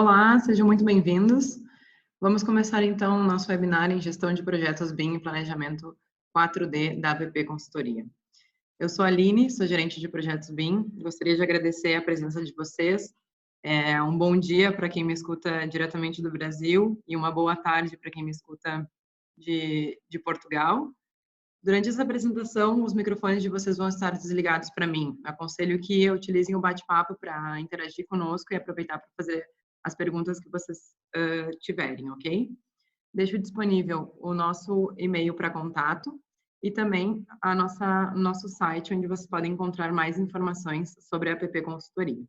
Olá, sejam muito bem-vindos. Vamos começar então o nosso webinar em Gestão de Projetos BIM e Planejamento 4D da APP Consultoria. Eu sou a Aline, sou gerente de projetos BIM. Gostaria de agradecer a presença de vocês. Um bom dia para quem me escuta diretamente do Brasil e uma boa tarde para quem me escuta de Portugal. Durante essa apresentação, os microfones de vocês vão estar desligados para mim. Aconselho que utilizem o bate-papo para interagir conosco e aproveitar para fazer as perguntas que vocês tiverem, ok? Deixo disponível o nosso e-mail para contato e também nosso site, onde vocês podem encontrar mais informações sobre a APP Consultoria.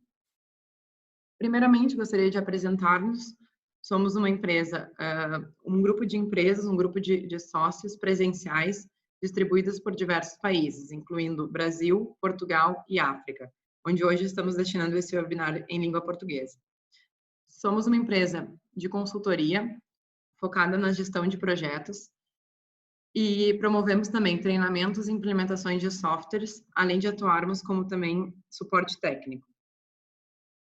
Primeiramente, gostaria de apresentar-nos. Somos uma empresa, um grupo de empresas, um grupo de sócios presenciais distribuídos por diversos países, incluindo Brasil, Portugal e África, onde hoje estamos destinando esse webinar em língua portuguesa. Somos uma empresa de consultoria focada na gestão de projetos e promovemos também treinamentos e implementações de softwares, além de atuarmos como também suporte técnico.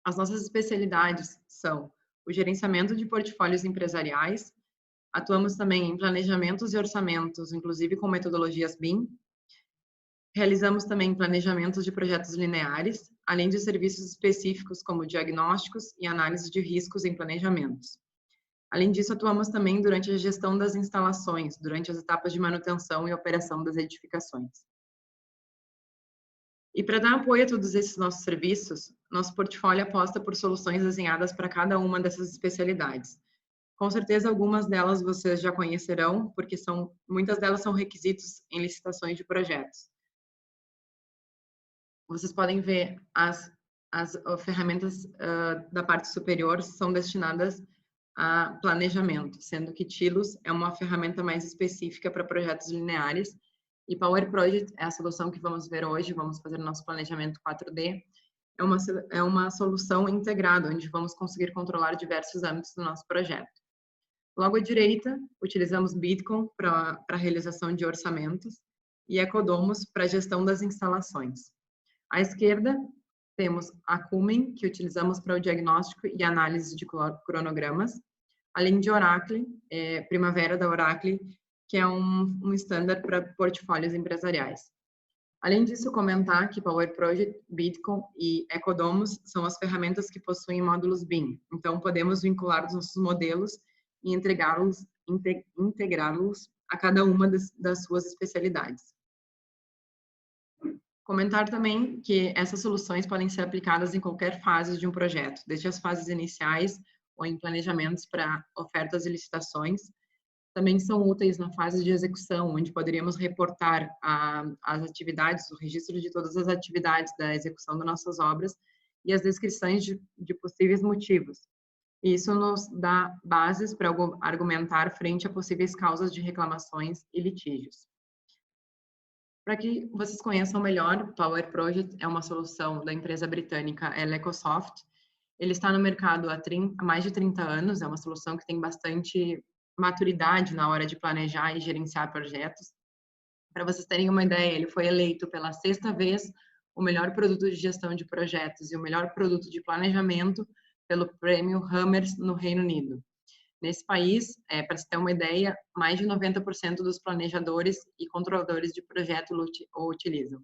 As nossas especialidades são o gerenciamento de portfólios empresariais, atuamos também em planejamentos e orçamentos, inclusive com metodologias BIM. Realizamos também planejamentos de projetos lineares, além de serviços específicos como diagnósticos e análise de riscos em planejamentos. Além disso, atuamos também durante a gestão das instalações, durante as etapas de manutenção e operação das edificações. E para dar apoio a todos esses nossos serviços, nosso portfólio aposta por soluções desenhadas para cada uma dessas especialidades. Com certeza, algumas delas vocês já conhecerão, porque muitas delas são requisitos em licitações de projetos. Vocês podem ver as ferramentas da parte superior são destinadas a planejamento, sendo que Tilos é uma ferramenta mais específica para projetos lineares e Power Project é a solução que vamos ver hoje, vamos fazer o nosso planejamento 4D, é uma solução integrada, onde vamos conseguir controlar diversos âmbitos do nosso projeto. Logo à direita, utilizamos Bitcom para a realização de orçamentos e Ecodomos para a gestão das instalações. À esquerda, temos a Cumen, que utilizamos para o diagnóstico e análise de cronogramas, além de Oracle, Primavera da Oracle, que é um standard para portfólios empresariais. Além disso, comentar que Power Project, Bitcom e Ecodomos são as ferramentas que possuem módulos BIM. Então, podemos vincular os nossos modelos e integrá-los a cada uma das suas especialidades. Comentar também que essas soluções podem ser aplicadas em qualquer fase de um projeto, desde as fases iniciais ou em planejamentos para ofertas e licitações. Também são úteis na fase de execução, onde poderíamos reportar as atividades, o registro de todas as atividades da execução das nossas obras e as descrições de possíveis motivos. E isso nos dá bases para argumentar frente a possíveis causas de reclamações e litígios. Para que vocês conheçam melhor, o Power Project é uma solução da empresa britânica Ecosoft. Ele está no mercado há mais de 30 anos, é uma solução que tem bastante maturidade na hora de planejar e gerenciar projetos. Para vocês terem uma ideia, ele foi eleito pela 6ª vez o melhor produto de gestão de projetos e o melhor produto de planejamento pelo prêmio Hammers no Reino Unido. Nesse país, para se ter uma ideia, mais de 90% dos planejadores e controladores de projeto o utilizam.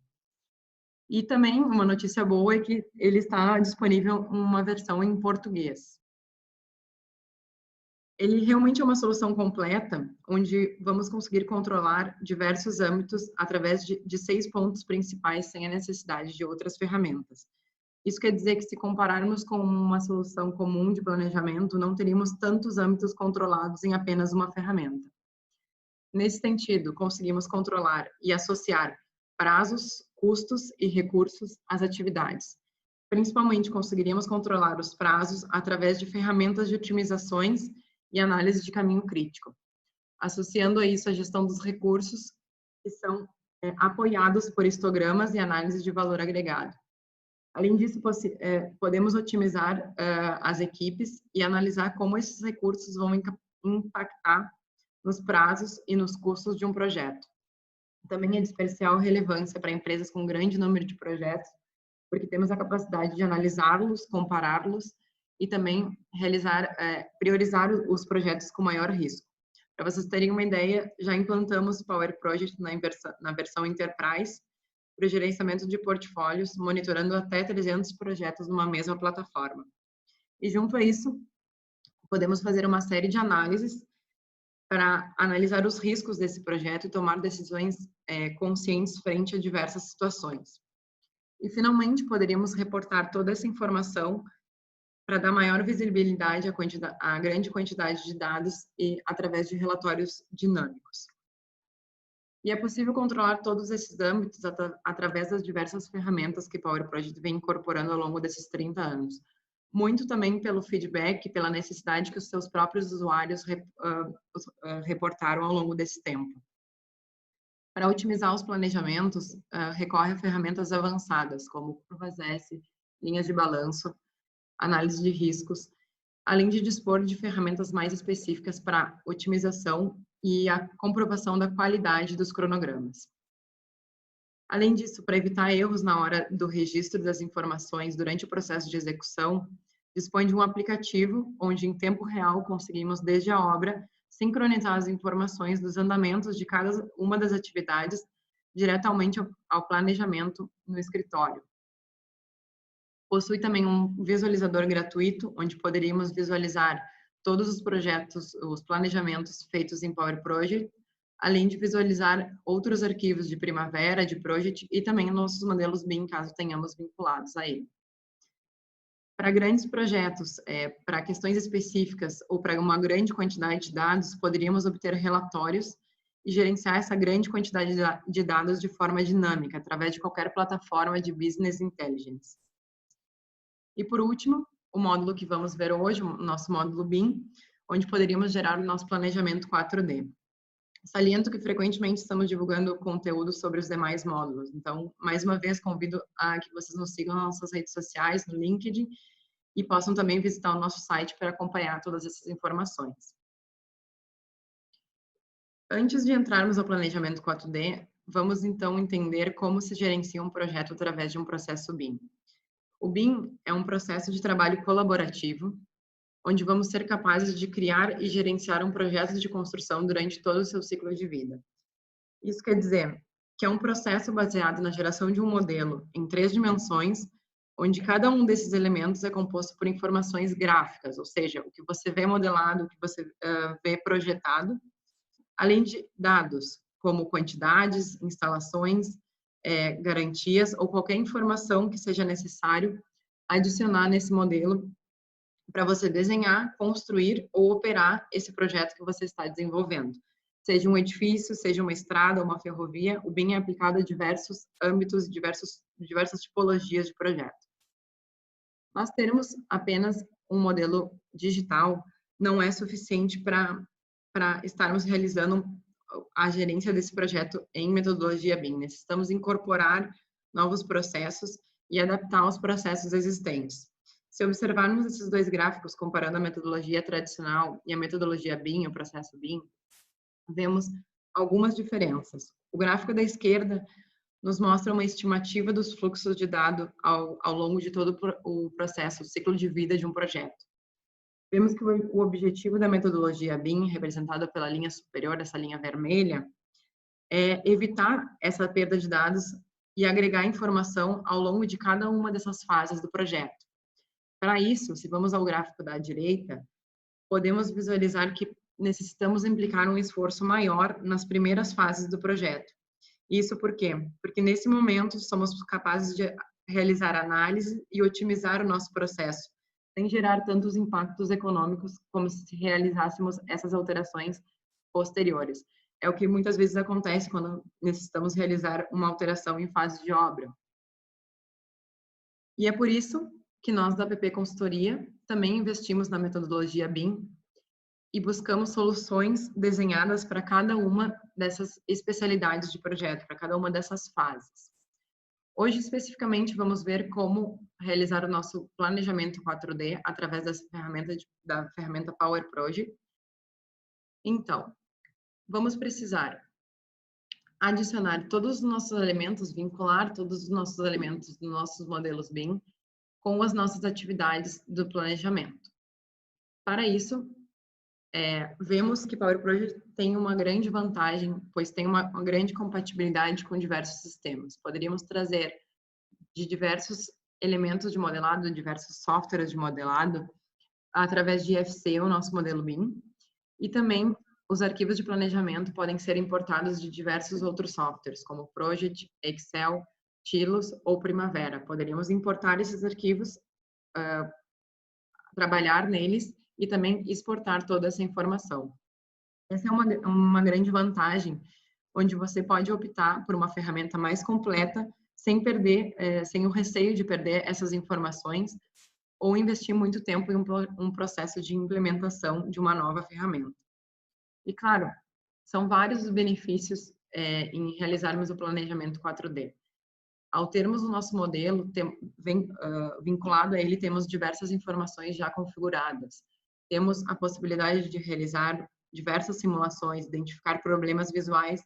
E também uma notícia boa é que ele está disponível uma versão em português. Ele realmente é uma solução completa, onde vamos conseguir controlar diversos âmbitos através de 6 pontos principais, sem a necessidade de outras ferramentas. Isso quer dizer que, se compararmos com uma solução comum de planejamento, não teríamos tantos âmbitos controlados em apenas uma ferramenta. Nesse sentido, conseguimos controlar e associar prazos, custos e recursos às atividades. Principalmente, conseguiríamos controlar os prazos através de ferramentas de otimizações e análise de caminho crítico, associando a isso a gestão dos recursos, que são apoiados por histogramas e análise de valor agregado. Além disso, podemos otimizar as equipes e analisar como esses recursos vão impactar nos prazos e nos custos de um projeto. Também é de especial relevância para empresas com grande número de projetos, porque temos a capacidade de analisá-los, compará-los e também priorizar os projetos com maior risco. Para vocês terem uma ideia, já implantamos Power Project na versão Enterprise para o gerenciamento de portfólios, monitorando até 300 projetos numa mesma plataforma. E junto a isso, podemos fazer uma série de análises para analisar os riscos desse projeto e tomar decisões conscientes frente a diversas situações. E, finalmente, poderíamos reportar toda essa informação para dar maior visibilidade à grande quantidade de dados e através de relatórios dinâmicos. E é possível controlar todos esses âmbitos através das diversas ferramentas que Power Project vem incorporando ao longo desses 30 anos. Muito também pelo feedback, pela necessidade que os seus próprios usuários reportaram ao longo desse tempo. Para otimizar os planejamentos, recorre a ferramentas avançadas, como curvas S, linhas de balanço, análise de riscos, além de dispor de ferramentas mais específicas para otimização e a comprovação da qualidade dos cronogramas. Além disso, para evitar erros na hora do registro das informações durante o processo de execução, dispõe de um aplicativo onde, em tempo real, conseguimos, desde a obra, sincronizar as informações dos andamentos de cada uma das atividades diretamente ao planejamento no escritório. Possui também um visualizador gratuito, onde poderíamos visualizar todos os projetos, os planejamentos feitos em Power Project, além de visualizar outros arquivos de Primavera, de Project e também nossos modelos BIM, caso tenhamos vinculados a ele. Para grandes projetos, para questões específicas ou para uma grande quantidade de dados, poderíamos obter relatórios e gerenciar essa grande quantidade de dados de forma dinâmica, através de qualquer plataforma de Business Intelligence. E, por último, o módulo que vamos ver hoje, o nosso módulo BIM, onde poderíamos gerar o nosso planejamento 4D. Saliento que frequentemente estamos divulgando conteúdo sobre os demais módulos. Então, mais uma vez, convido a que vocês nos sigam nas nossas redes sociais, no LinkedIn, e possam também visitar o nosso site para acompanhar todas essas informações. Antes de entrarmos ao planejamento 4D, vamos então entender como se gerencia um projeto através de um processo BIM. O BIM é um processo de trabalho colaborativo, onde vamos ser capazes de criar e gerenciar um projeto de construção durante todo o seu ciclo de vida. Isso quer dizer que é um processo baseado na geração de um modelo em 3 dimensões, onde cada um desses elementos é composto por informações gráficas, ou seja, o que você vê modelado, o que você vê projetado, além de dados, como quantidades, instalações, garantias ou qualquer informação que seja necessário adicionar nesse modelo para você desenhar, construir ou operar esse projeto que você está desenvolvendo. Seja um edifício, seja uma estrada ou uma ferrovia, o BIM é aplicado a diversos âmbitos, diversas tipologias de projeto. Nós termos apenas um modelo digital não é suficiente para estarmos realizando a gerência desse projeto em metodologia BIM. Necessitamos incorporar novos processos e adaptar os processos existentes. Se observarmos esses dois gráficos, comparando a metodologia tradicional e a metodologia BIM, o processo BIM, vemos algumas diferenças. O gráfico da esquerda nos mostra uma estimativa dos fluxos de dado ao longo de todo o processo, o ciclo de vida de um projeto. Vemos que o objetivo da metodologia BIM, representada pela linha superior, essa linha vermelha, é evitar essa perda de dados e agregar informação ao longo de cada uma dessas fases do projeto. Para isso, se vamos ao gráfico da direita, podemos visualizar que necessitamos implicar um esforço maior nas primeiras fases do projeto. Isso por quê? Porque nesse momento somos capazes de realizar análise e otimizar o nosso processo, sem gerar tantos impactos econômicos como se realizássemos essas alterações posteriores. É o que muitas vezes acontece quando necessitamos realizar uma alteração em fase de obra. E é por isso que nós da APP Consultoria também investimos na metodologia BIM e buscamos soluções desenhadas para cada uma dessas especialidades de projeto, para cada uma dessas fases. Hoje, especificamente, vamos ver como realizar o nosso planejamento 4D através da ferramenta Power Project. Então, vamos precisar adicionar todos os nossos elementos, vincular todos os nossos elementos dos nossos modelos BIM com as nossas atividades do planejamento. Para isso, vemos que Power Project tem uma grande vantagem, pois tem uma grande compatibilidade com diversos sistemas. Poderíamos trazer de diversos elementos de modelado, diversos softwares de modelado, através de IFC, o nosso modelo BIM, e também os arquivos de planejamento podem ser importados de diversos outros softwares, como Project, Excel, Tilos ou Primavera. Poderíamos importar esses arquivos, trabalhar neles e também exportar toda essa informação. Essa é uma grande vantagem, onde você pode optar por uma ferramenta mais completa, sem perder, sem o receio de perder essas informações, ou investir muito tempo em um processo de implementação de uma nova ferramenta. E, claro, são vários os benefícios em realizarmos o planejamento 4D. Ao termos o nosso modelo, vinculado a ele, temos diversas informações já configuradas. Temos a possibilidade de realizar diversas simulações, identificar problemas visuais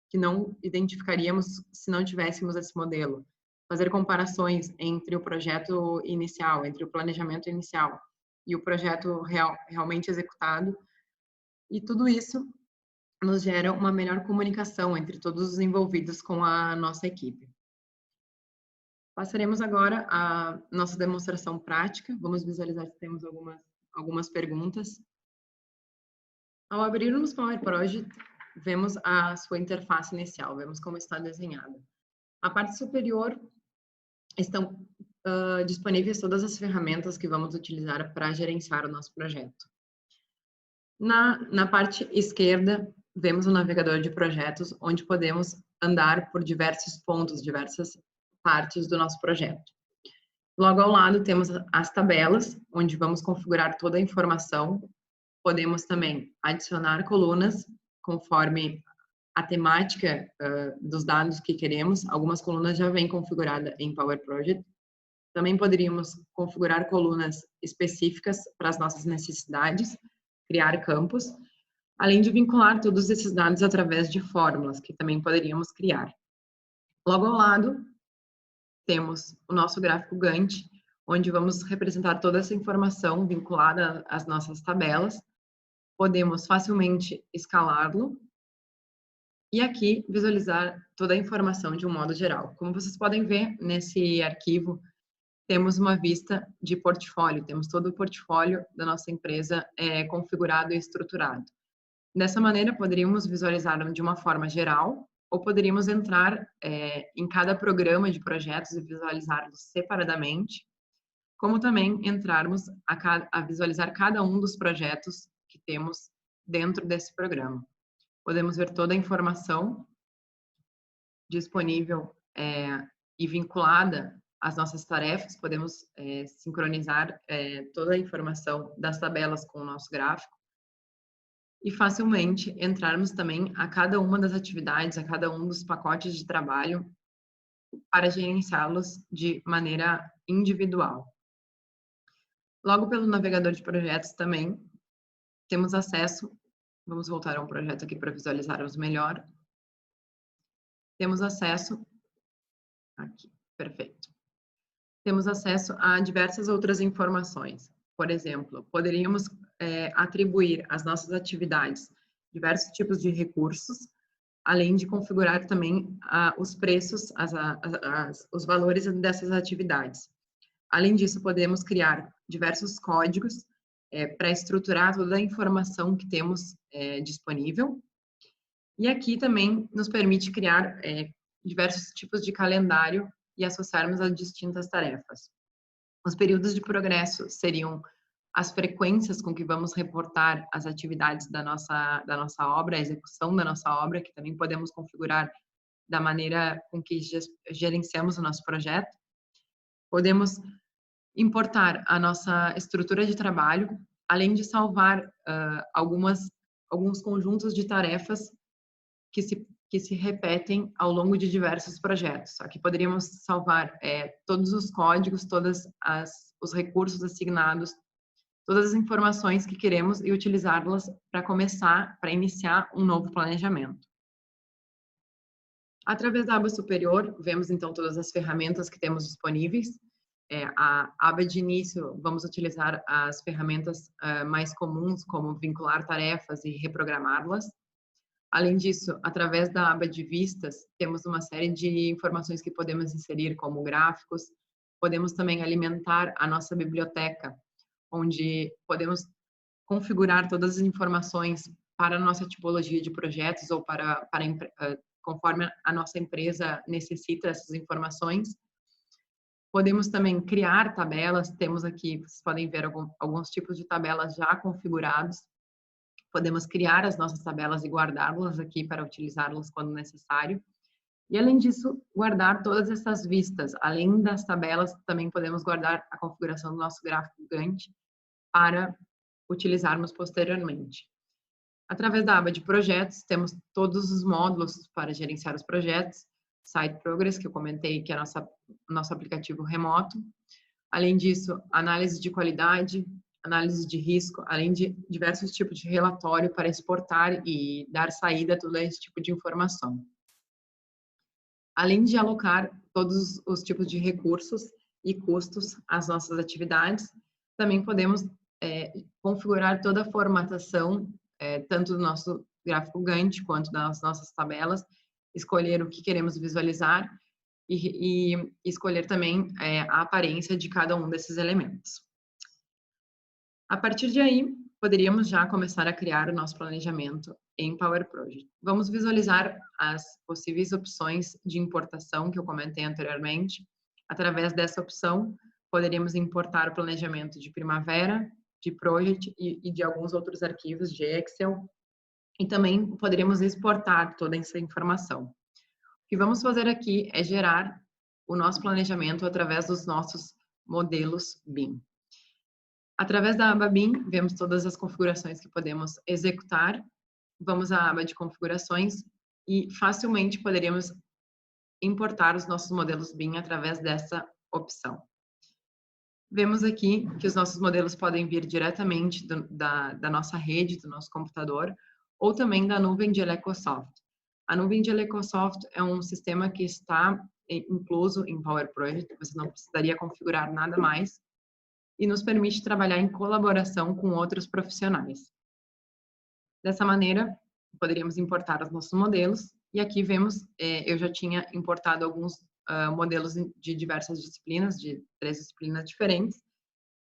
que não identificaríamos se não tivéssemos esse modelo. Fazer comparações entre o projeto inicial, entre o planejamento inicial e o projeto realmente executado. E tudo isso nos gera uma melhor comunicação entre todos os envolvidos com a nossa equipe. Passaremos agora à nossa demonstração prática. Vamos visualizar se temos algumas perguntas. Ao abrirmos Power Project, vemos a sua interface inicial, vemos como está desenhada. Na parte superior estão disponíveis todas as ferramentas que vamos utilizar para gerenciar o nosso projeto. Na parte esquerda, vemos o navegador de projetos, onde podemos andar por diversos pontos, diversas partes do nosso projeto. Logo ao lado, temos as tabelas, onde vamos configurar toda a informação. Podemos também adicionar colunas, conforme a temática dos dados que queremos. Algumas colunas já vêm configuradas em Power Project. Também poderíamos configurar colunas específicas para as nossas necessidades, criar campos, além de vincular todos esses dados através de fórmulas, que também poderíamos criar. Logo ao lado, temos o nosso gráfico Gantt, onde vamos representar toda essa informação vinculada às nossas tabelas. Podemos facilmente escalá-lo e aqui visualizar toda a informação de um modo geral. Como vocês podem ver, nesse arquivo, temos uma vista de portfólio, temos todo o portfólio da nossa empresa configurado e estruturado. Dessa maneira, poderíamos visualizar de uma forma geral, ou poderíamos entrar em cada programa de projetos e visualizá-los separadamente, como também entrarmos a visualizar cada um dos projetos que temos dentro desse programa. Podemos ver toda a informação disponível e vinculada às nossas tarefas, podemos sincronizar toda a informação das tabelas com o nosso gráfico e facilmente entrarmos também a cada uma das atividades, a cada um dos pacotes de trabalho para gerenciá-los de maneira individual. Logo pelo navegador de projetos também temos acesso, vamos voltar a um projeto aqui para visualizarmos melhor. Temos acesso, aqui, perfeito. Temos acesso a diversas outras informações. Por exemplo, poderíamos atribuir às nossas atividades diversos tipos de recursos, além de configurar também os preços, os valores dessas atividades. Além disso, podemos criar diversos códigos para estruturar toda a informação que temos disponível. E aqui também nos permite criar diversos tipos de calendário e associarmos a distintas tarefas. Os períodos de progresso seriam as frequências com que vamos reportar as atividades da nossa obra, a execução da nossa obra, que também podemos configurar da maneira com que gerenciamos o nosso projeto. Podemos importar a nossa estrutura de trabalho, além de salvar alguns conjuntos de tarefas que se repetem ao longo de diversos projetos. Aqui poderíamos salvar todos os códigos, todos os recursos assignados, todas as informações que queremos e utilizá-las para iniciar um novo planejamento. Através da aba superior, vemos então todas as ferramentas que temos disponíveis. a aba de início, vamos utilizar as ferramentas mais comuns, como vincular tarefas e reprogramá-las. Além disso, através da aba de vistas, temos uma série de informações que podemos inserir, como gráficos. Podemos também alimentar a nossa biblioteca, onde podemos configurar todas as informações para a nossa tipologia de projetos ou conforme a nossa empresa necessita essas informações. Podemos também criar tabelas, temos aqui, vocês podem ver alguns tipos de tabelas já configurados. Podemos criar as nossas tabelas e guardá-las aqui para utilizá-las quando necessário. E, além disso, guardar todas essas vistas. Além das tabelas, também podemos guardar a configuração do nosso gráfico Gantt para utilizarmos posteriormente. Através da aba de projetos, temos todos os módulos para gerenciar os projetos, Site Progress, que eu comentei, que é nosso aplicativo remoto. Além disso, análise de qualidade, análise de risco, além de diversos tipos de relatório para exportar e dar saída a todo esse tipo de informação. Além de alocar todos os tipos de recursos e custos às nossas atividades, também podemos configurar toda a formatação, tanto do nosso gráfico Gantt quanto das nossas tabelas, escolher o que queremos visualizar e escolher também a aparência de cada um desses elementos. A partir de aí, poderíamos já começar a criar o nosso planejamento em Power Project. Vamos visualizar as possíveis opções de importação que eu comentei anteriormente. Através dessa opção, poderíamos importar o planejamento de Primavera, de Project e de alguns outros arquivos de Excel. E também poderíamos exportar toda essa informação. O que vamos fazer aqui é gerar o nosso planejamento através dos nossos modelos BIM. Através da aba BIM, vemos todas as configurações que podemos executar. Vamos à aba de configurações e facilmente poderíamos importar os nossos modelos BIM através dessa opção. Vemos aqui que os nossos modelos podem vir diretamente da nossa rede, do nosso computador, ou também da nuvem de Elecosoft. A nuvem de Elecosoft é um sistema que está incluso em Power Project, você não precisaria configurar nada mais, e nos permite trabalhar em colaboração com outros profissionais. Dessa maneira, poderíamos importar os nossos modelos, e aqui vemos, eu já tinha importado alguns modelos de diversas disciplinas, de 3 disciplinas diferentes,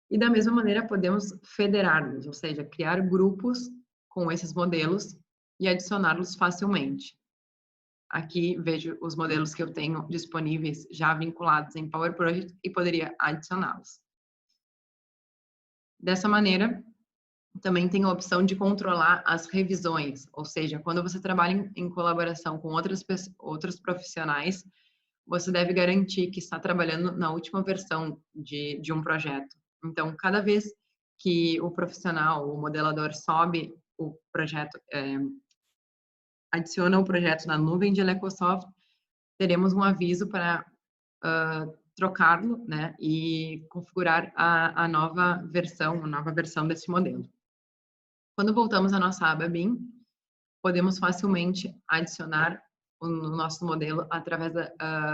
e da mesma maneira podemos federá-los, ou seja, criar grupos com esses modelos e adicioná-los facilmente. Aqui vejo os modelos que eu tenho disponíveis já vinculados em Power Project e poderia adicioná-los. Dessa maneira, também tem a opção de controlar as revisões, ou seja, quando você trabalha em colaboração com outros profissionais, você deve garantir que está trabalhando na última versão de um projeto. Então, cada vez que o profissional, o modelador, sobe o projeto, adiciona o projeto na nuvem de Elecosoft, teremos um aviso para trocá-lo, né, e configurar a nova versão desse modelo. Quando voltamos à nossa aba BIM, podemos facilmente adicionar o nosso modelo através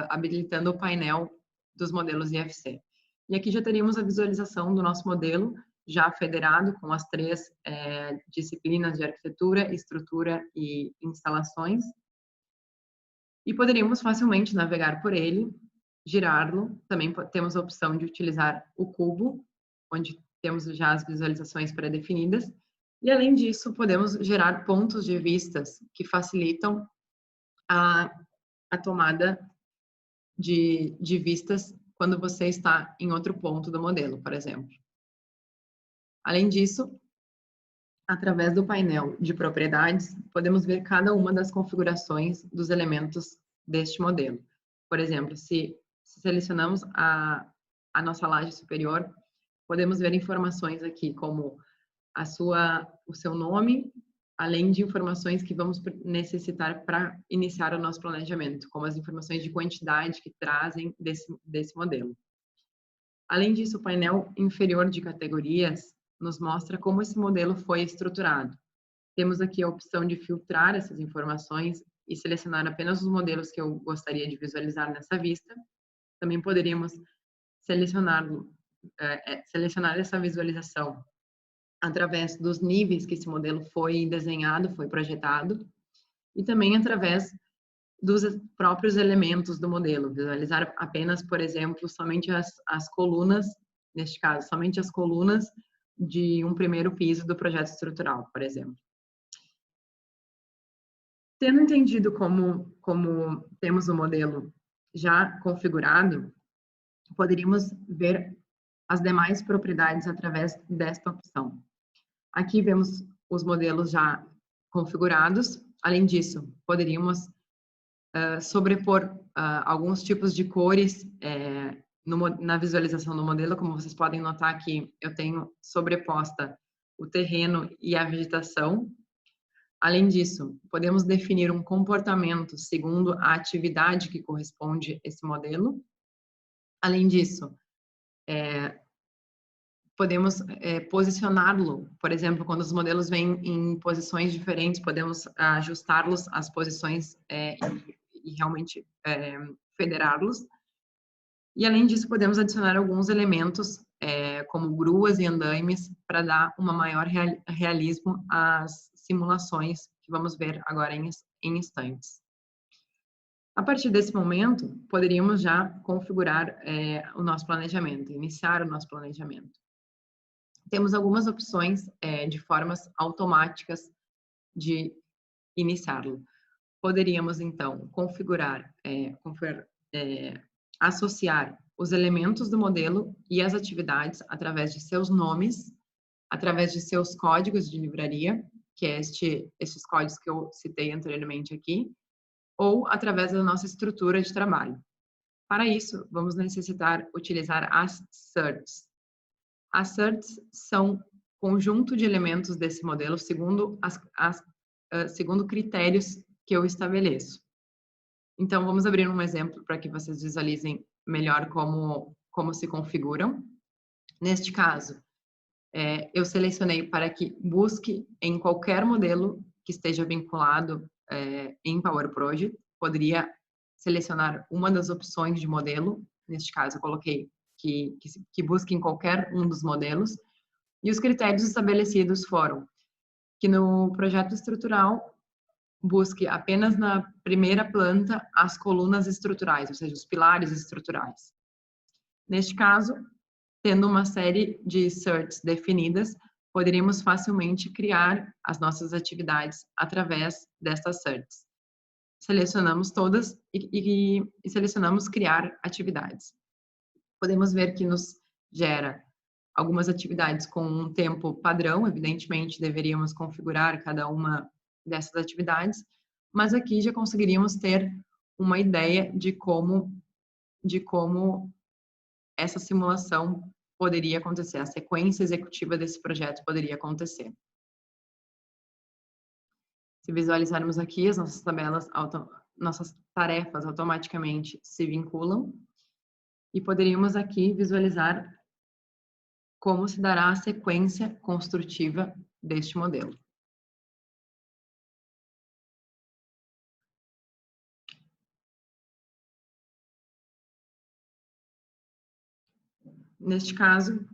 habilitando o painel dos modelos IFC. E aqui já teríamos a visualização do nosso modelo já federado com as 3 disciplinas de arquitetura, estrutura e instalações. E poderíamos facilmente navegar por ele, girá-lo. Também temos a opção de utilizar o cubo, onde temos já as visualizações pré-definidas. E, além disso, podemos gerar pontos de vistas que facilitam a tomada de vistas quando você está em outro ponto do modelo, por exemplo. Além disso, através do painel de propriedades, podemos ver cada uma das configurações dos elementos deste modelo. Por exemplo, se selecionamos a nossa laje superior, podemos ver informações aqui como o seu nome, além de informações que vamos necessitar para iniciar o nosso planejamento, como as informações de quantidade que trazem desse modelo. Além disso, o painel inferior de categorias nos mostra como esse modelo foi estruturado. Temos aqui a opção de filtrar essas informações e selecionar apenas os modelos que eu gostaria de visualizar nessa vista. Também poderíamos selecionar essa visualização através dos níveis que esse modelo foi desenhado, foi projetado, e também através dos próprios elementos do modelo, visualizar apenas, por exemplo, somente as colunas, neste caso, somente as colunas de um primeiro piso do projeto estrutural, por exemplo. Tendo entendido como temos o modelo já configurado, poderíamos ver as demais propriedades através desta opção. Aqui vemos os modelos já configurados. Além disso, poderíamos sobrepor alguns tipos de cores na visualização do modelo. Como vocês podem notar aqui, eu tenho sobreposta o terreno e a vegetação. Além disso, podemos definir um comportamento segundo a atividade que corresponde a esse modelo. Além disso, podemos posicioná-lo, por exemplo, quando os modelos vêm em posições diferentes, podemos ajustá-los às posições e realmente federá-los. E além disso, podemos adicionar alguns elementos, como gruas e andaimes, para dar uma maior realismo às simulações que vamos ver agora em instantes. A partir desse momento, poderíamos já configurar o nosso planejamento, iniciar o nosso planejamento. Temos algumas opções de formas automáticas de iniciá-lo. Poderíamos, então, associar os elementos do modelo e as atividades através de seus nomes, através de seus códigos de livraria, que é esses códigos que eu citei anteriormente aqui, ou através da nossa estrutura de trabalho. Para isso, vamos necessitar utilizar as certs. As certs são conjunto de elementos desse modelo segundo segundo critérios que eu estabeleço. Então, vamos abrir um exemplo para que vocês visualizem melhor como se configuram. Neste caso, eu selecionei para que busque em qualquer modelo que esteja vinculado em Power Project. Poderia selecionar uma das opções de modelo. Neste caso, eu coloquei que busque em qualquer um dos modelos. E os critérios estabelecidos foram que no projeto estrutural busque apenas na primeira planta as colunas estruturais, ou seja, os pilares estruturais. Neste caso, tendo uma série de certs definidas, poderíamos facilmente criar as nossas atividades através dessas certs. Selecionamos todas e selecionamos criar atividades. Podemos ver que nos gera algumas atividades com um tempo padrão. Evidentemente, deveríamos configurar cada uma dessas atividades, mas aqui já conseguiríamos ter uma ideia de como essa simulação poderia acontecer, a sequência executiva desse projeto poderia acontecer. Se visualizarmos aqui, as nossas tabelas, nossas tarefas automaticamente se vinculam e poderíamos aqui visualizar como se dará a sequência construtiva deste modelo. Neste caso,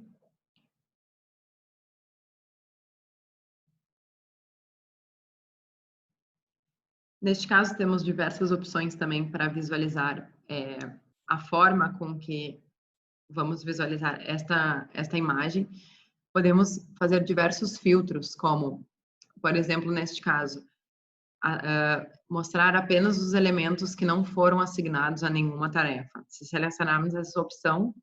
temos diversas opções também para visualizar a forma com que vamos visualizar esta imagem. Podemos fazer diversos filtros, como, por exemplo, neste caso, mostrar apenas os elementos que não foram assignados a nenhuma tarefa. Se selecionarmos essa opção,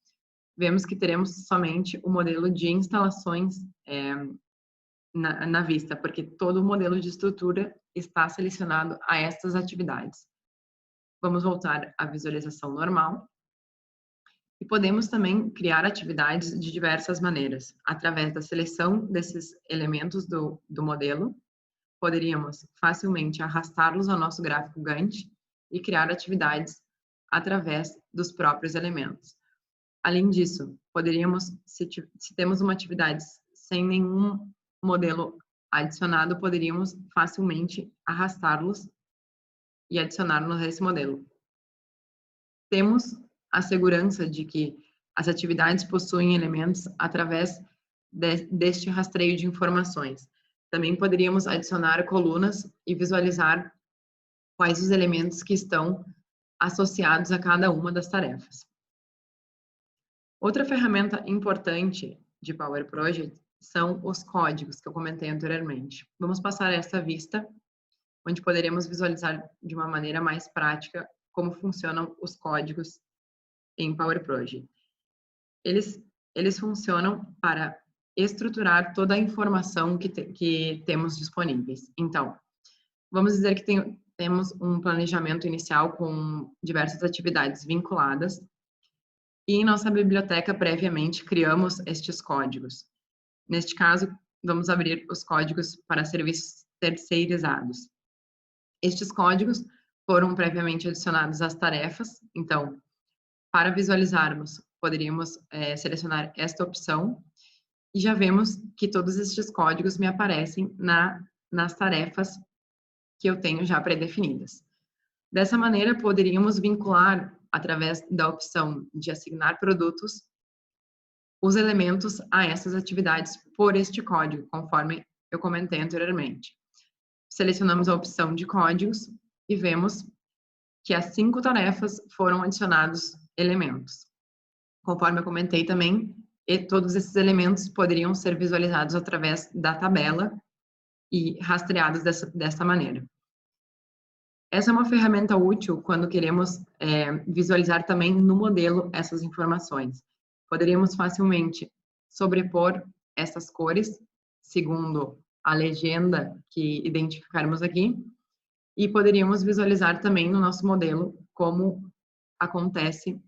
vemos que teremos somente o modelo de instalações na vista, porque todo o modelo de estrutura está selecionado a estas atividades. Vamos voltar à visualização normal. E podemos também criar atividades de diversas maneiras, através da seleção desses elementos do modelo. Poderíamos facilmente arrastá-los ao nosso gráfico Gantt e criar atividades através dos próprios elementos. Além disso, poderíamos, se temos uma atividade sem nenhum modelo adicionado, poderíamos facilmente arrastá-los e adicioná-los a esse modelo. Temos a segurança de que As atividades possuem elementos através deste rastreio de informações. Também poderíamos adicionar colunas e visualizar quais os elementos que estão associados a cada uma das tarefas. Outra ferramenta importante de Power Project são os códigos que eu comentei anteriormente. Vamos passar essa vista, onde poderemos visualizar de uma maneira mais prática como funcionam os códigos em Power Project. Eles funcionam para estruturar toda a informação que temos disponíveis. Então, vamos dizer que temos um planejamento inicial com diversas atividades vinculadas e em nossa biblioteca previamente criamos estes códigos. Neste caso, vamos abrir os códigos para serviços terceirizados. Estes códigos foram previamente adicionados às tarefas, então, para visualizarmos, poderíamos selecionar esta opção e já vemos que todos estes códigos me aparecem nas tarefas que eu tenho já pré-definidas. Dessa maneira, poderíamos vincular, através da opção de assignar produtos, os elementos a essas atividades por este código, conforme eu comentei anteriormente. Selecionamos a opção de códigos e vemos que as 5 tarefas foram adicionados elementos. Conforme eu comentei também, todos esses elementos poderiam ser visualizados através da tabela e rastreados dessa maneira. Essa é uma ferramenta útil quando queremos visualizar também no modelo essas informações. Poderíamos facilmente sobrepor essas cores, segundo a legenda que identificarmos aqui, e poderíamos visualizar também no nosso modelo como acontece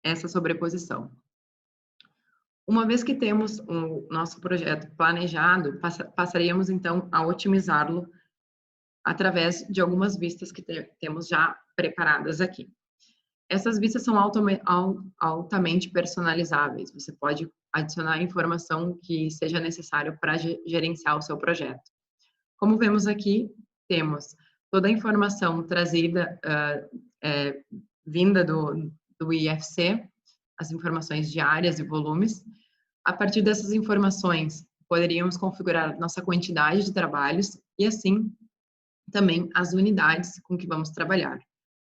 essa sobreposição. Uma vez que temos o nosso projeto planejado, passaríamos então a otimizá-lo através de algumas vistas que temos já preparadas aqui. Essas vistas são altamente personalizáveis. Você pode adicionar a informação que seja necessário para gerenciar o seu projeto. Como vemos aqui, temos toda a informação trazida, vinda do IFC, as informações de áreas e volumes. A partir dessas informações, poderíamos configurar nossa quantidade de trabalhos e, assim, também as unidades com que vamos trabalhar.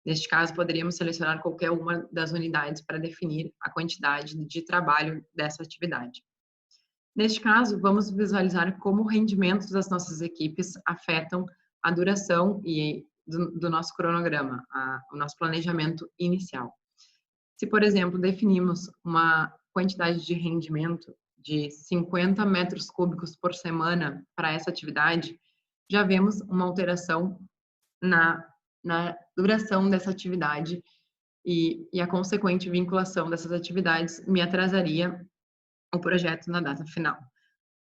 Neste caso, poderíamos selecionar qualquer uma das unidades para definir a quantidade de trabalho dessa atividade. Neste caso, vamos visualizar como o rendimento das nossas equipes afetam a duração do nosso cronograma, o nosso planejamento inicial. Se, por exemplo, definimos uma quantidade de rendimento de 50 metros cúbicos por semana para essa atividade, já vemos uma alteração na duração dessa atividade e a consequente vinculação dessas atividades me atrasaria o projeto na data final.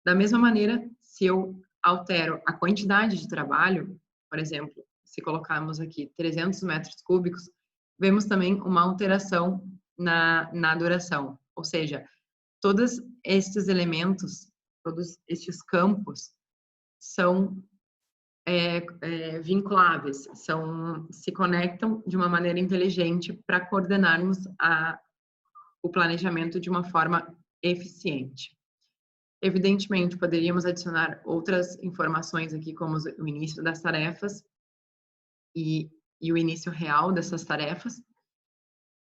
Da mesma maneira, se eu altero a quantidade de trabalho, por exemplo, se colocarmos aqui 300 metros cúbicos, vemos também uma alteração na duração, ou seja, todos estes elementos, todos estes campos são vinculáveis, se conectam de uma maneira inteligente para coordenarmos o planejamento de uma forma eficiente. Evidentemente, poderíamos adicionar outras informações aqui, como o início das tarefas e o início real dessas tarefas.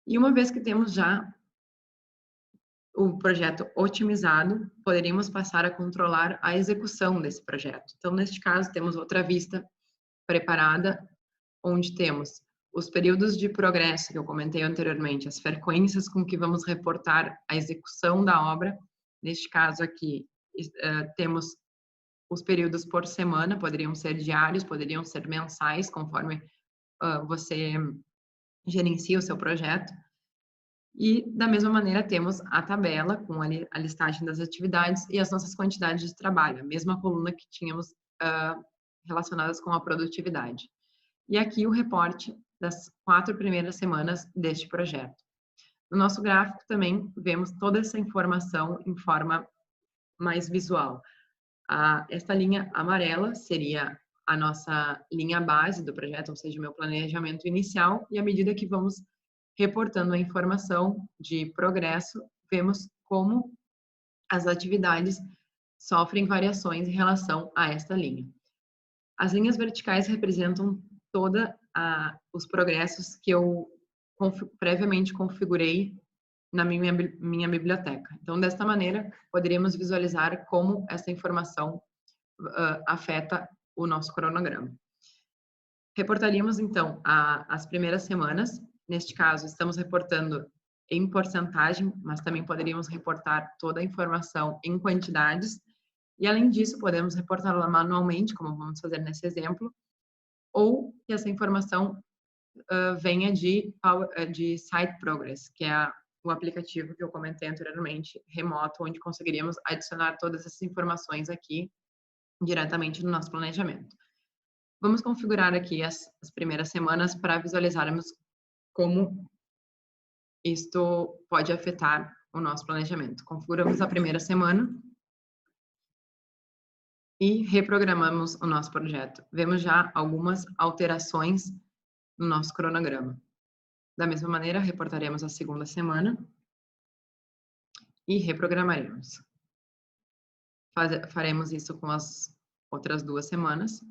E uma vez que temos já o projeto otimizado, poderíamos passar a controlar a execução desse projeto. Então, neste caso, temos outra vista preparada, onde temos os períodos de progresso que eu comentei anteriormente, as frequências com que vamos reportar a execução da obra. Neste caso aqui, temos os períodos por semana, poderiam ser diários, poderiam ser mensais, conforme você gerencia o seu projeto. E, da mesma maneira, temos a tabela com a listagem das atividades e as nossas quantidades de trabalho, a mesma coluna que tínhamos relacionadas com a produtividade. E aqui o reporte das 4 primeiras semanas deste projeto. No nosso gráfico também vemos toda essa informação em forma mais visual. Esta linha amarela seria a nossa linha base do projeto, ou seja, o meu planejamento inicial, e à medida que vamos reportando a informação de progresso, vemos como as atividades sofrem variações em relação a esta linha. As linhas verticais representam os progressos que eu previamente configurei na minha biblioteca. Então, desta maneira, poderíamos visualizar como essa informação afeta o nosso cronograma. Reportaríamos, então, as primeiras semanas. Neste caso, estamos reportando em porcentagem, mas também poderíamos reportar toda a informação em quantidades. E, além disso, podemos reportá-la manualmente, como vamos fazer nesse exemplo, ou que essa informação venha de Site Progress, que é o aplicativo que eu comentei anteriormente, remoto, onde conseguiríamos adicionar todas essas informações aqui diretamente no nosso planejamento. Vamos configurar aqui as primeiras semanas para visualizarmos como isto pode afetar o nosso planejamento. Configuramos a primeira semana e reprogramamos o nosso projeto. Vemos já algumas alterações no nosso cronograma. Da mesma maneira, reportaremos a segunda semana e reprogramaremos. Faremos isso com as outras 2 semanas.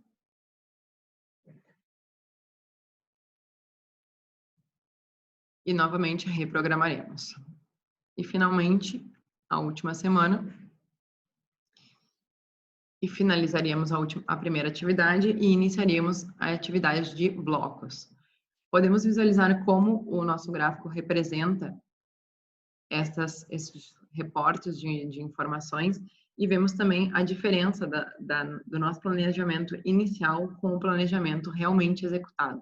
E novamente reprogramaremos. E finalmente, a última semana. E finalizaríamos a primeira atividade e iniciaríamos a atividade de blocos. Podemos visualizar como o nosso gráfico representa esses reportes de informações e vemos também a diferença do nosso planejamento inicial com o planejamento realmente executado.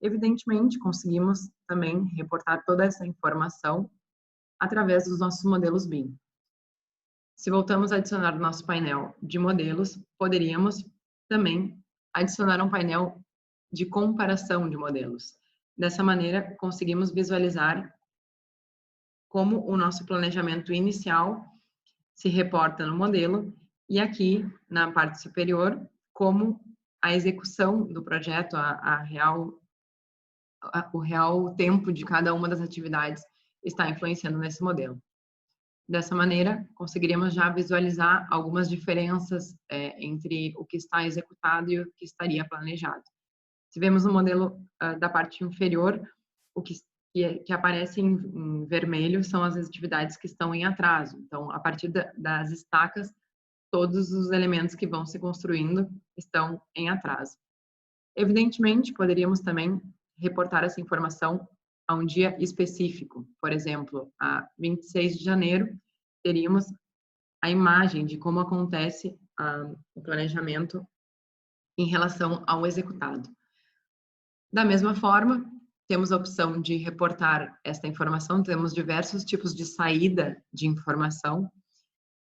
Evidentemente, conseguimos também reportar toda essa informação através dos nossos modelos BIM. Se voltamos a adicionar o nosso painel de modelos, poderíamos também adicionar um painel de comparação de modelos. Dessa maneira, conseguimos visualizar como o nosso planejamento inicial se reporta no modelo e aqui, na parte superior, como a execução do projeto, o real tempo de cada uma das atividades está influenciando nesse modelo. Dessa maneira, conseguiríamos já visualizar algumas diferenças entre o que está executado e o que estaria planejado. Se vemos no modelo da parte inferior, o que aparece em vermelho são as atividades que estão em atraso. Então, a partir das estacas, todos os elementos que vão se construindo estão em atraso. Evidentemente, poderíamos também reportar essa informação a um dia específico. Por exemplo, a 26 de janeiro, teríamos a imagem de como acontece o planejamento em relação ao executado. Da mesma forma, temos a opção de reportar esta informação, temos diversos tipos de saída de informação.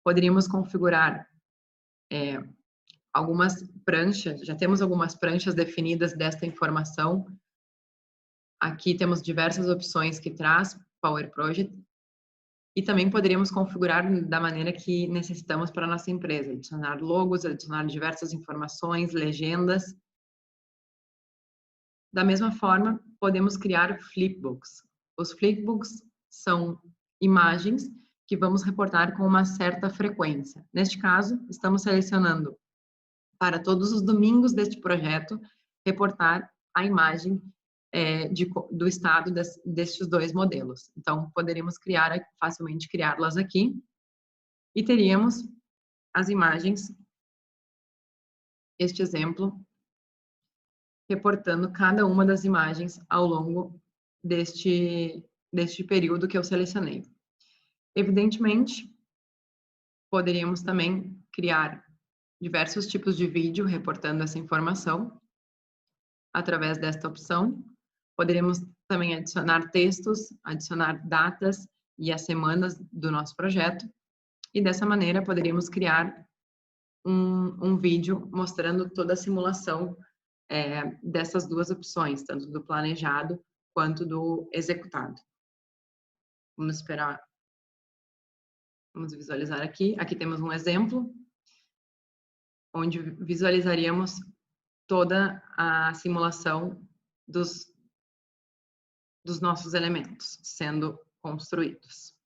Poderíamos configurar algumas pranchas, já temos algumas pranchas definidas desta informação. Aqui temos diversas opções que traz Power Project e também poderíamos configurar da maneira que necessitamos para a nossa empresa, adicionar logos, adicionar diversas informações, legendas. Da mesma forma, podemos criar flipbooks. Os flipbooks são imagens que vamos reportar com uma certa frequência. Neste caso, estamos selecionando para todos os domingos deste projeto, reportar a imagem do estado destes 2 modelos. Então, poderíamos facilmente criá-las aqui e teríamos as imagens, este exemplo, reportando cada uma das imagens ao longo deste período que eu selecionei. Evidentemente, poderíamos também criar diversos tipos de vídeo reportando essa informação através desta opção. Poderíamos também adicionar textos, adicionar datas e as semanas do nosso projeto. E dessa maneira poderíamos criar um vídeo mostrando toda a simulação dessas 2 opções, tanto do planejado quanto do executado. Vamos esperar. Vamos visualizar aqui. Aqui temos um exemplo, onde visualizaríamos toda a simulação dos nossos elementos sendo construídos.